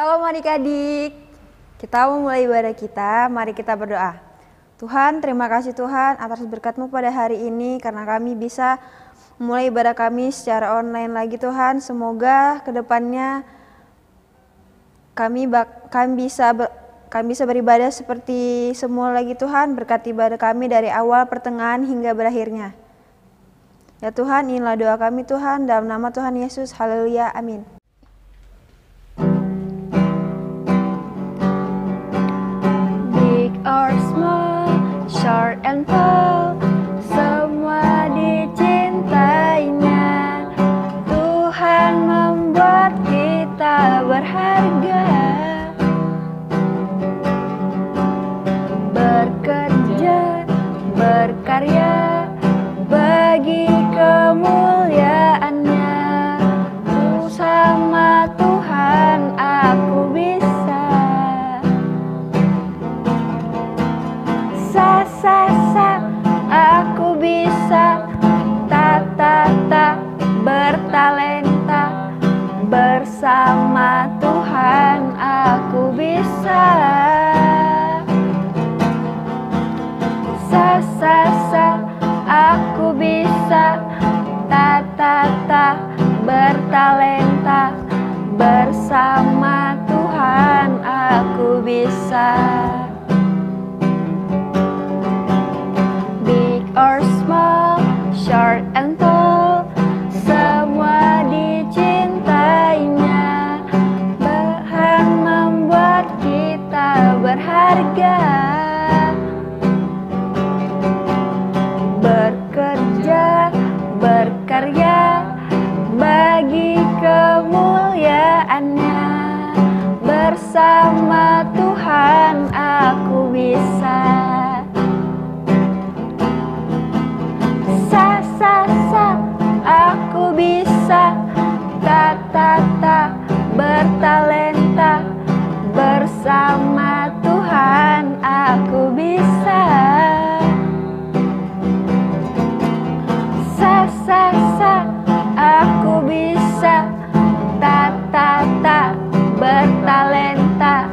Shalom adik-adik. Kita mau mulai ibadah kita, mari kita berdoa. Tuhan, terima kasih Tuhan atas berkat-Mu pada hari ini karena kami bisa mulai ibadah kami secara online lagi Tuhan. Semoga kedepannya kami bisa beribadah seperti semula lagi Tuhan. Berkati ibadah kami dari awal, pertengahan hingga berakhirnya. Ya Tuhan, inilah doa kami Tuhan, dalam nama Tuhan Yesus. Haleluya, amin. Big or small, short and tall, semua dicintainya. Tuhan membuat kita berharga. Bekerja, berkarya bagi kemuliaannya. Bersama Tuhan aku bisa. Aku bisa. Bertalenta. Bersama Tuhan aku bisa. Aku bisa. Bertalenta. Bersama Tuhan aku bisa. Big or small, short and tall, semua dicintainya. Tuhan membuat kita berharga. Bekerja, berkarya bagi kemuliaannya. Bersama Tuhan aku bisa. Aku bisa. Bertalenta. Bersama Tuhan aku bisa. Aku bisa. Bertalenta.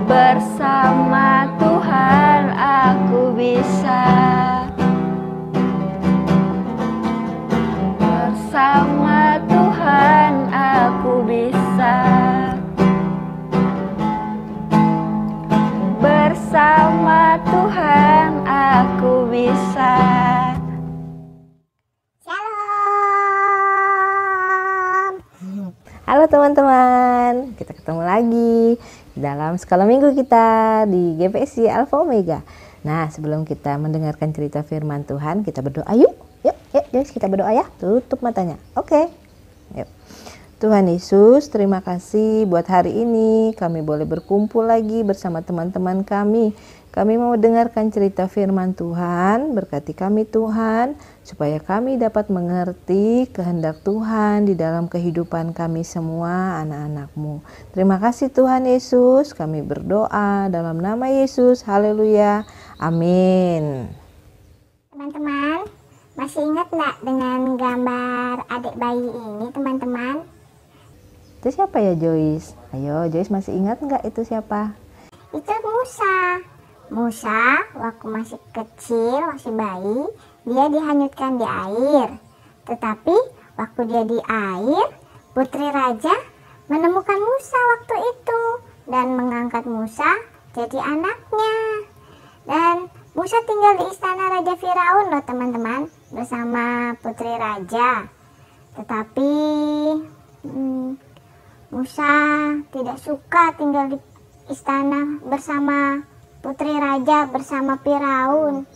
Bersama Tuhan aku bisa. Bersama Tuhan aku bisa. Bersama Tuhan aku bisa. Shalom. Halo teman-teman, kita ketemu lagi dalam sekolah minggu kita di GPSI Alpha Omega. Nah, sebelum kita mendengarkan cerita firman Tuhan, kita berdoa yuk. Yuk, kita berdoa ya. Tutup matanya. Oke. Yuk. Tuhan Yesus, terima kasih buat hari ini. Kami boleh berkumpul lagi bersama teman-teman kami. Kami mau dengarkan cerita firman Tuhan. Berkati kami Tuhan, supaya kami dapat mengerti kehendak Tuhan di dalam kehidupan kami semua anak-anak-Mu. Terima kasih Tuhan Yesus. Kami berdoa dalam nama Yesus. Haleluya. Amin. Teman-teman, masih ingat nggak dengan gambar adik bayi ini teman-teman? Itu siapa ya Joyce? Ayo Joyce, masih ingat nggak itu siapa? Itu Musa. Musa waktu masih kecil, masih bayi, dia dihanyutkan di air. Tetapi waktu dia di air, putri raja menemukan Musa waktu itu dan mengangkat Musa jadi anaknya. Dan Musa tinggal di istana Raja Firaun loh teman-teman, bersama putri raja. Tetapi Musa tidak suka tinggal di istana bersama putri raja, bersama Firaun.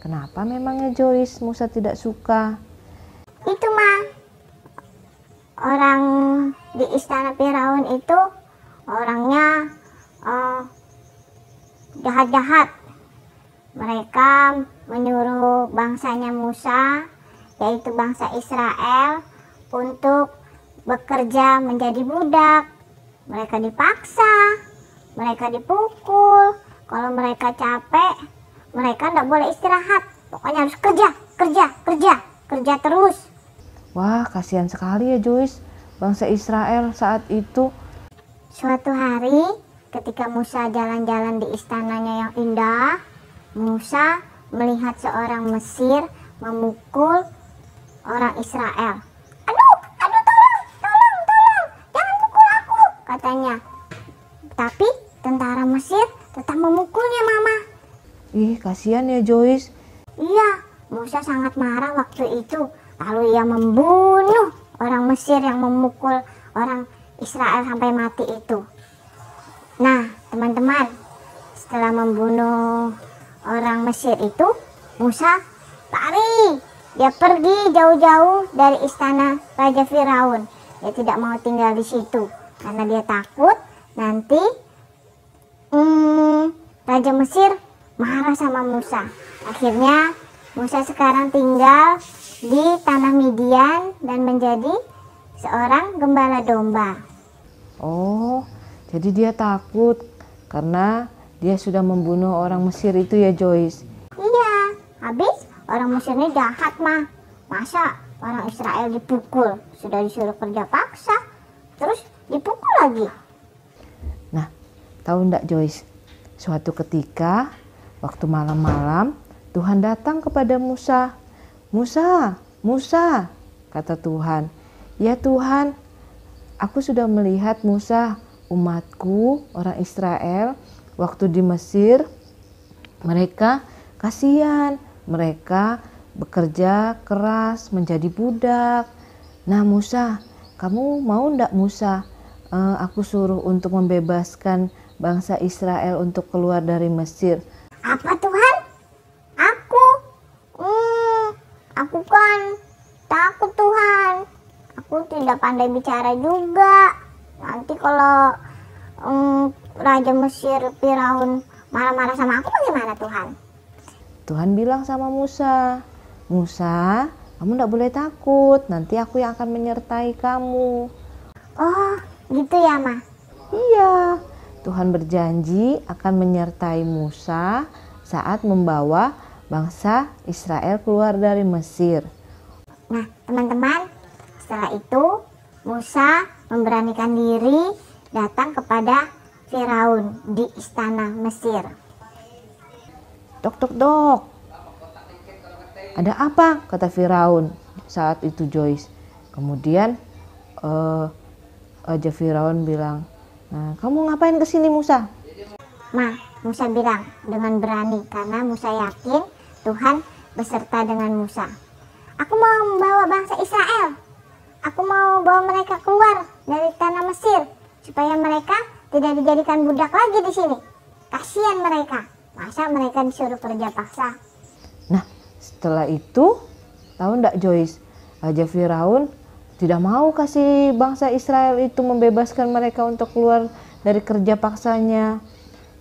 Kenapa memangnya Joyce Musa tidak suka? Itu mah, orang di istana Firaun itu orangnya jahat-jahat. Mereka menyuruh bangsanya Musa, yaitu bangsa Israel, untuk bekerja menjadi budak. Mereka dipaksa, mereka dipukul. Kalau mereka capek, mereka tidak boleh istirahat. Pokoknya harus kerja terus. Wah, kasihan sekali ya Joyce, bangsa Israel saat itu. Suatu hari ketika Musa jalan-jalan di istananya yang indah, Musa melihat seorang Mesir memukul orang Israel. Aduh, tolong, jangan pukul aku, katanya. Tapi tentara Mesir tetap memukulnya, Mama. Ih, kasihan ya Joyce. Iya, Musa sangat marah waktu itu. Lalu ia membunuh orang Mesir yang memukul orang Israel sampai mati itu. Nah, teman-teman, setelah membunuh orang Mesir itu, Musa lari. Dia pergi jauh-jauh dari istana Raja Firaun. Dia tidak mau tinggal di situ karena dia takut nanti Raja Mesir marah sama Musa. Akhirnya Musa sekarang tinggal di tanah Midian dan menjadi seorang gembala domba. Oh, jadi dia takut karena dia sudah membunuh orang Mesir itu ya Joyce. Iya, habis orang Mesir ini jahat mah. Masa orang Israel dipukul, sudah disuruh kerja paksa, terus dipukul lagi. Nah, tahu enggak Joyce? Suatu ketika waktu malam-malam Tuhan datang kepada Musa. Musa, kata Tuhan. Ya Tuhan, aku sudah melihat Musa, umatku, orang Israel, waktu di Mesir, mereka kasihan, mereka bekerja keras menjadi budak. Nah Musa, kamu mau ndak Musa, aku suruh untuk membebaskan bangsa Israel untuk keluar dari Mesir. Apa Tuhan? Aku kan takut Tuhan. Aku tidak pandai bicara juga. Nanti kalau Raja Mesir Firaun marah-marah sama aku bagaimana Tuhan? Tuhan bilang sama Musa, Musa, kamu tidak boleh takut, nanti aku yang akan menyertai kamu. Oh, gitu ya, Ma? Iya, Tuhan berjanji akan menyertai Musa saat membawa bangsa Israel keluar dari Mesir. Nah, teman-teman, setelah itu Musa memberanikan diri datang kepada Firaun di istana Mesir. Dok, dok, dok. Ada apa? Kata Firaun saat itu Joyce. Kemudian Raja Firaun bilang, nah, kamu ngapain kesini Musa? Ma, Musa bilang dengan berani karena Musa yakin Tuhan beserta dengan Musa. Aku mau membawa bangsa Israel. Aku mau bawa mereka keluar dari tanah Mesir supaya mereka tidak dijadikan budak lagi di sini. Kasihan mereka. Masa mereka disuruh kerja paksa? Nah, setelah itu, tahu ndak Joyce, Raja Firaun tidak mau kasih bangsa Israel itu membebaskan mereka untuk keluar dari kerja paksanya.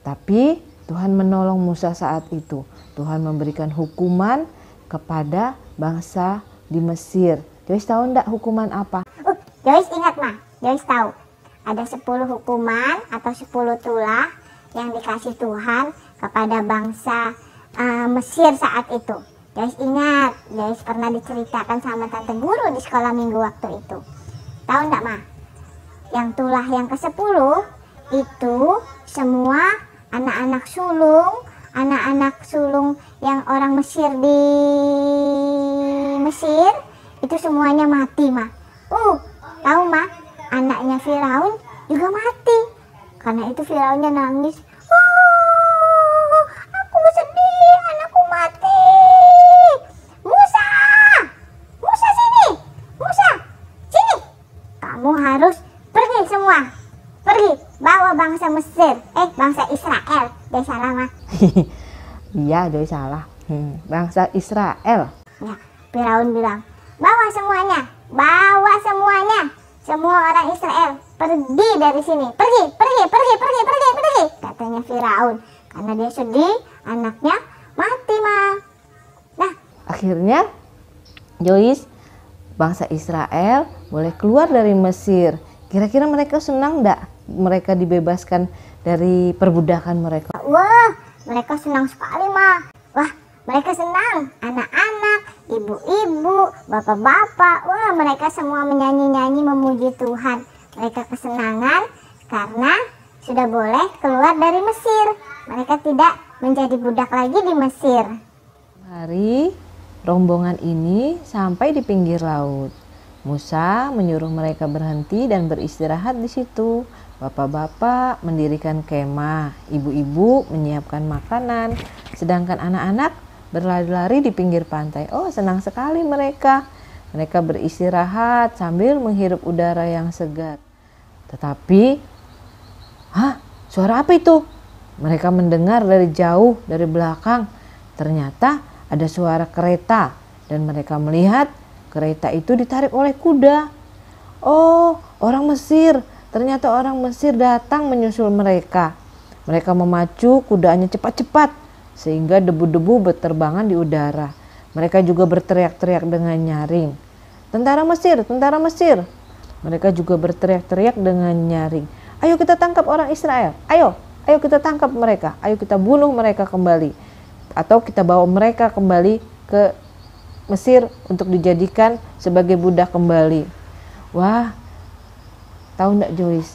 Tapi Tuhan menolong Musa saat itu. Tuhan memberikan hukuman kepada bangsa di Mesir. Joyce tahu ndak hukuman apa? Joyce ingat Ma, Joyce tahu. Ada 10 hukuman atau 10 tulah yang dikasih Tuhan kepada bangsa Mesir saat itu. Joyce ingat, Joyce pernah diceritakan sama tante guru di sekolah minggu waktu itu. Tahu ndak Ma? Yang tulah yang ke-10 itu semua anak-anak sulung yang orang Mesir di Mesir itu semuanya mati Ma. Tahu Ma? Anaknya Firaun juga mati. Karena itu Firaunnya nangis. Aku sedih, anakku mati. Musa sini. Musa, sini. Kamu harus pergi semua. Pergi, bawa bangsa Mesir. Bangsa Israel. Dia salah Ma. Iya, Joyce salah. Bangsa Israel. Ya, Firaun bilang, bawa semuanya. Semua orang Israel pergi dari sini. Pergi. Katanya Firaun. Karena dia sedih, anaknya mati Ma. Nah, Akhirnya Joyce, bangsa Israel boleh keluar dari Mesir. Kira-kira mereka senang enggak mereka dibebaskan dari perbudakan mereka? wah, mereka senang sekali Ma. Wah, mereka senang. Anak-anak, ibu-ibu, bapak-bapak, wah mereka semua menyanyi-nyanyi memuji Tuhan. Mereka kesenangan karena sudah boleh keluar dari Mesir. Mereka tidak menjadi budak lagi di Mesir. Hari rombongan ini sampai di pinggir laut. Musa menyuruh mereka berhenti dan beristirahat di situ. Bapak-bapak mendirikan kemah, ibu-ibu menyiapkan makanan, sedangkan anak-anak berlari-lari di pinggir pantai. Oh, senang sekali mereka. Mereka beristirahat sambil menghirup udara yang segar. Tetapi, suara apa itu? Mereka mendengar dari jauh, dari belakang. Ternyata ada suara kereta dan mereka melihat kereta itu ditarik oleh kuda. Oh, orang Mesir. Ternyata orang Mesir datang menyusul mereka. Mereka memacu kudanya cepat-cepat sehingga debu-debu berterbangan di udara. Mereka juga berteriak-teriak dengan nyaring. Tentara Mesir, tentara Mesir. Mereka juga berteriak-teriak dengan nyaring. Ayo kita tangkap orang Israel. Ayo kita tangkap mereka. Ayo kita bunuh mereka kembali. Atau kita bawa mereka kembali ke Mesir untuk dijadikan sebagai budak kembali. Wah, tahu enggak Joyce?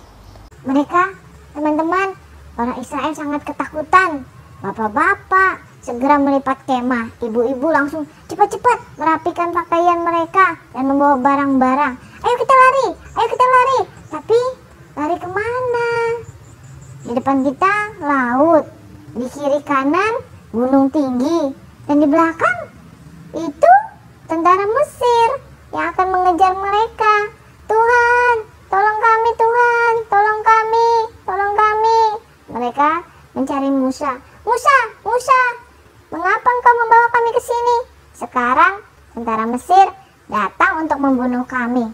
Mereka, teman-teman, orang Israel sangat ketakutan. Bapak-bapak segera melipat kemah. Ibu-ibu langsung cepat-cepat merapikan pakaian mereka dan membawa barang-barang. Ayo kita lari, ayo kita lari. Tapi lari kemana? Di depan kita laut, di kiri kanan gunung tinggi, dan di belakang itu tentara Mesir yang akan mengejar mereka. Tuhan, tolong kami Tuhan, tolong kami, tolong kami. Mereka mencari Musa. Musa, mengapa engkau membawa kami ke sini? Sekarang tentara Mesir datang untuk membunuh kami.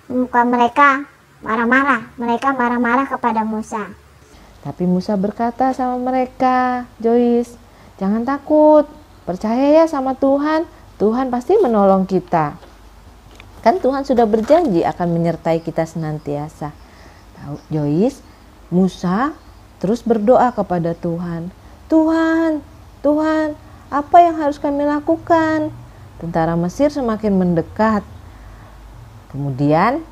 Muka mereka marah-marah, mereka marah-marah kepada Musa. Tapi Musa berkata sama mereka, Joyce, jangan takut, percaya ya sama Tuhan, Tuhan pasti menolong kita. Kan Tuhan sudah berjanji akan menyertai kita senantiasa. Tahu Joyce, Musa terus berdoa kepada Tuhan. Tuhan, apa yang harus kami lakukan? Tentara Mesir semakin mendekat. Kemudian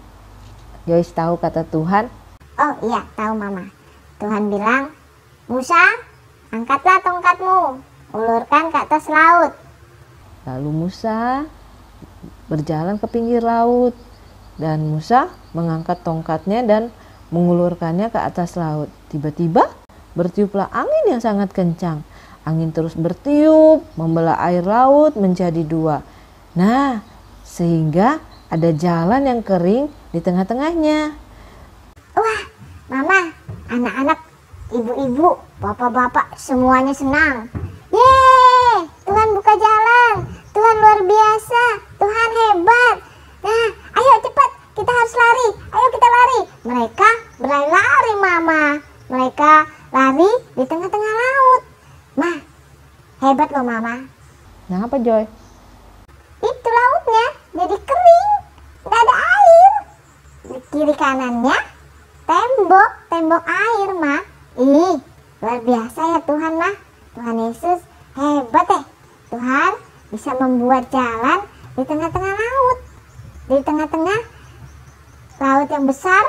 Joyce tahu kata Tuhan. Oh iya, tahu Mama. Tuhan bilang, Musa, angkatlah tongkatmu, ulurkan ke atas laut. Lalu Musa berjalan ke pinggir laut dan Musa mengangkat tongkatnya dan mengulurkannya ke atas laut. Tiba-tiba bertiuplah angin yang sangat kencang. Angin terus bertiup, membelah air laut menjadi dua. Nah, sehingga ada jalan yang kering di tengah-tengahnya. Wah, Mama, anak-anak, ibu-ibu, bapak-bapak semuanya senang. Yeay, Tuhan buka jalan, Tuhan luar biasa, Tuhan hebat. Nah, ayo cepat, kita harus lari, ayo kita lari. Mereka berlari-lari Mama, mereka lari di tengah-tengah laut. Mah, hebat loh Mama. Nah, apa Joy? Itu lautnya jadi kering, gak ada air. Di kiri kanannya tembok air Mah. Ih, luar biasa ya Tuhan Mah. Tuhan Yesus hebat ya. Tuhan bisa membuat jalan di tengah-tengah laut. Di tengah-tengah laut yang besar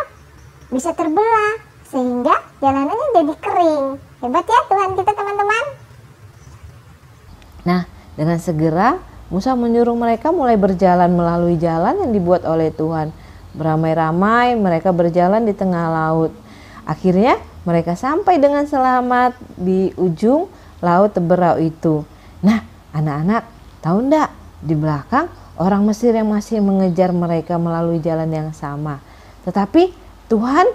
bisa terbelah sehingga jalanannya jadi kering. Hebat ya Tuhan kita teman-teman. Nah, dengan segera Musa menyuruh mereka mulai berjalan melalui jalan yang dibuat oleh Tuhan. Beramai-ramai mereka berjalan di tengah laut. Akhirnya mereka sampai dengan selamat di ujung laut Teberau itu. Nah, anak-anak, tahu enggak? Di belakang orang Mesir yang masih mengejar mereka melalui jalan yang sama. Tetapi Tuhan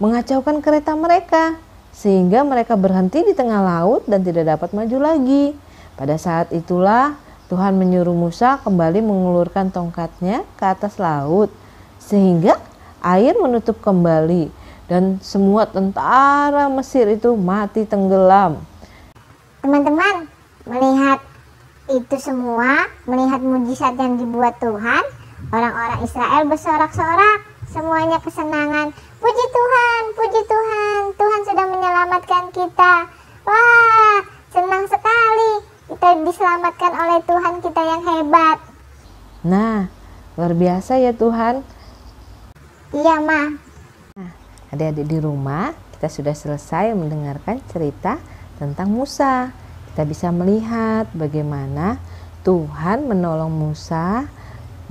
mengacaukan kereta mereka sehingga mereka berhenti di tengah laut dan tidak dapat maju lagi. Pada saat itulah Tuhan menyuruh Musa kembali mengulurkan tongkatnya ke atas laut sehingga air menutup kembali dan semua tentara Mesir itu mati tenggelam. Teman-teman, melihat itu semua, melihat mujizat yang dibuat Tuhan, orang-orang Israel bersorak-sorak, semuanya kesenangan. Puji Tuhan, Tuhan sudah menyelamatkan kita. Wah, senang sekali. Kita diselamatkan oleh Tuhan kita yang hebat. Nah, luar biasa ya Tuhan. Iya, Ma. Nah, Adik-adik di rumah, kita sudah selesai mendengarkan cerita tentang Musa. Kita bisa melihat bagaimana Tuhan menolong Musa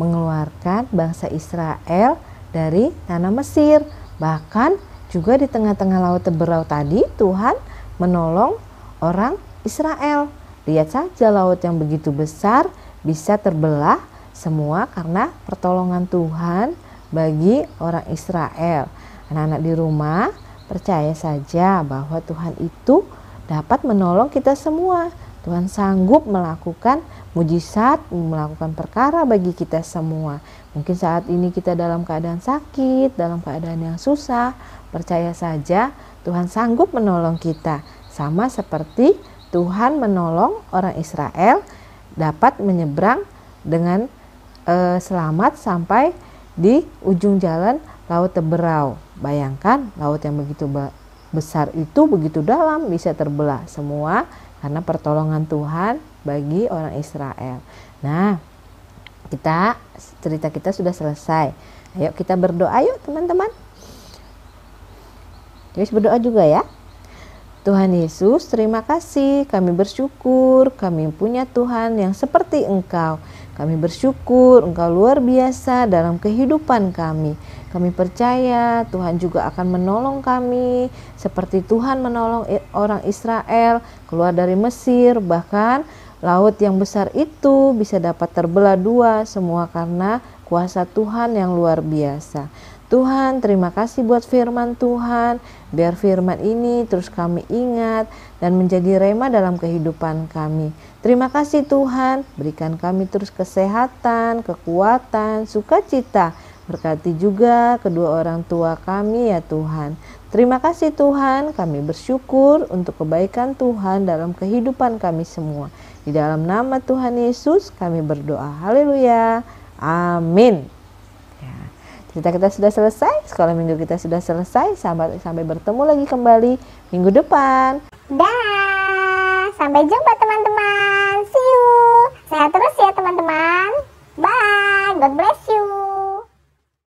mengeluarkan bangsa Israel dari tanah Mesir. Bahkan juga di tengah-tengah laut Teberau tadi Tuhan menolong orang Israel. Lihat saja laut yang begitu besar bisa terbelah semua karena pertolongan Tuhan bagi orang Israel. Anak-anak di rumah, percaya saja bahwa Tuhan itu dapat menolong kita semua. Tuhan sanggup melakukan mujizat, melakukan perkara bagi kita semua. Mungkin saat ini kita dalam keadaan sakit, dalam keadaan yang susah, percaya saja Tuhan sanggup menolong kita. Sama seperti Tuhan menolong orang Israel dapat menyeberang dengan selamat sampai di ujung jalan Laut Teberau. Bayangkan laut yang begitu besar itu begitu dalam bisa terbelah semua karena pertolongan Tuhan bagi orang Israel. Nah, cerita kita sudah selesai. Ayo kita berdoa yuk teman-teman. Jadi berdoa juga ya. Tuhan Yesus, terima kasih, kami bersyukur, kami punya Tuhan yang seperti Engkau. Kami bersyukur Engkau luar biasa dalam kehidupan kami. Kami percaya Tuhan juga akan menolong kami seperti Tuhan menolong orang Israel keluar dari Mesir. Bahkan laut yang besar itu bisa dapat terbelah dua, semua karena kuasa Tuhan yang luar biasa. Tuhan, terima kasih buat firman Tuhan. Biar firman ini terus kami ingat dan menjadi rema dalam kehidupan kami. Terima kasih Tuhan, berikan kami terus kesehatan, kekuatan, sukacita. Berkati juga kedua orang tua kami ya Tuhan. Terima kasih Tuhan, kami bersyukur untuk kebaikan Tuhan dalam kehidupan kami semua. Di dalam nama Tuhan Yesus kami berdoa. Haleluya. Amin. Cerita kita sudah selesai, sekolah minggu kita sudah selesai. Sampai bertemu lagi kembali minggu depan. Dah, sampai jumpa teman-teman. See you. Sehat terus ya teman-teman. Bye. God bless.